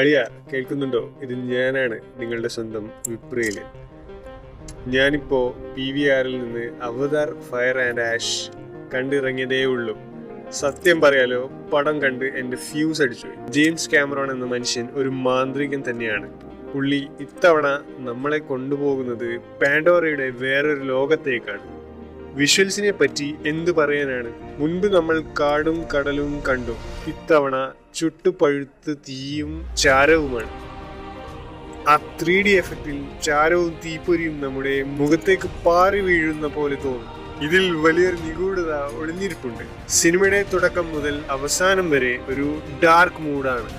അളിയ കേൾക്കുന്നുണ്ടോ? ഇത് ഞാനാണ്, നിങ്ങളുടെ സ്വന്തം വിപ്രയില്. ഞാനിപ്പോ PVRൽ നിന്ന് അവതാർ ഫയർ ആൻഡ് ആഷ് കണ്ടിറങ്ങിയതേ ഉള്ളൂ. സത്യം പറയാലോ, പടം കണ്ട് എന്റെ ഫ്യൂസ് അടിച്ചു. ജെയിംസ് കാമറോൺ എന്ന മനുഷ്യൻ ഒരു മാന്ത്രികൻ തന്നെയാണ്. പുള്ളി ഇത്തവണ നമ്മളെ കൊണ്ടുപോകുന്നത് പാൻഡോറയുടെ വേറൊരു ലോകത്തേക്കാണ്. വിഷ്വൽസിനെ പറ്റി എന്തു പറയാനാണ്? മുൻപ് നമ്മൾ കാടും കടലും കണ്ടു. ഇത്തവണ ചുട്ടുപഴുത്ത് തീയും ചാരവുമാണ്. ആ 3D എഫക്റ്റിൽ ചാരവും തീപ്പൊരിയും നമ്മുടെ മുഖത്തേക്ക് പാറി വീഴുന്ന പോലെ തോന്നും. ഇതിൽ വലിയൊരു നിഗൂഢത ഒളിഞ്ഞിരിപ്പുണ്ട്. സിനിമയുടെ തുടക്കം മുതൽ അവസാനം വരെ ഒരു ഡാർക്ക് മൂഡാണ്.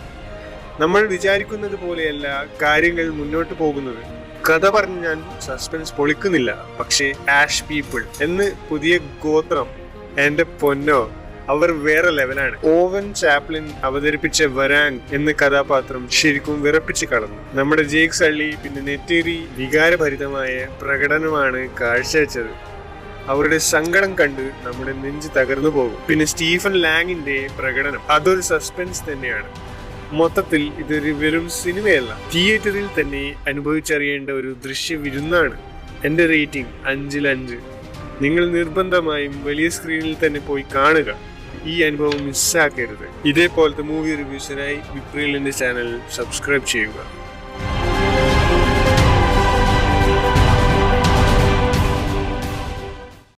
നമ്മൾ വിചാരിക്കുന്നത് പോലെയല്ല കാര്യങ്ങൾ മുന്നോട്ട് പോകുന്നത്. കഥ പറഞ്ഞ് ഞാൻ സസ്പെൻസ് പൊളിക്കുന്നില്ല, പക്ഷേ ആഷ് പീപ്പിൾ എന്ന് പുതിയ ഗോത്രം, എന്റെ പൊന്നോ, അവർ വേറെ ലെവലാണ്. ഓവൻ ചാപ്ലിൻ അവതരിപ്പിച്ച വരാങ് എന്ന കഥാപാത്രം ശരിക്കും വിറപ്പിച്ച് കളഞ്ഞു. നമ്മുടെ ജേക്ക് സള്ളി പിന്നെ നെറ്റേരി വികാരഭരിതമായ പ്രകടനമാണ് കാഴ്ചവെച്ചത്. അവരുടെ സങ്കടം കണ്ട് നമ്മുടെ നെഞ്ച് തകർന്നു പോകും. പിന്നെ സ്റ്റീഫൻ ലാങ്ങിന്റെ പ്രകടനം അതൊരു സസ്പെൻസ് തന്നെയാണ്. മൊത്തത്തിൽ ഇതൊരു വെറും സിനിമയല്ല, തിയേറ്ററിൽ തന്നെ അനുഭവിച്ചറിയേണ്ട ഒരു ദൃശ്യ വിരുന്നാണ്. എന്റെ റേറ്റിംഗ് 5/5. നിങ്ങൾ നിർബന്ധമായും വലിയ സ്ക്രീനിൽ തന്നെ പോയി കാണുക. ഈ അനുഭവം മിസ്സാക്കരുത്. ഇതേപോലത്തെ മൂവി റിവ്യൂസിനായി വിപ്രീലിന്റെ ചാനൽ സബ്സ്ക്രൈബ് ചെയ്യുക.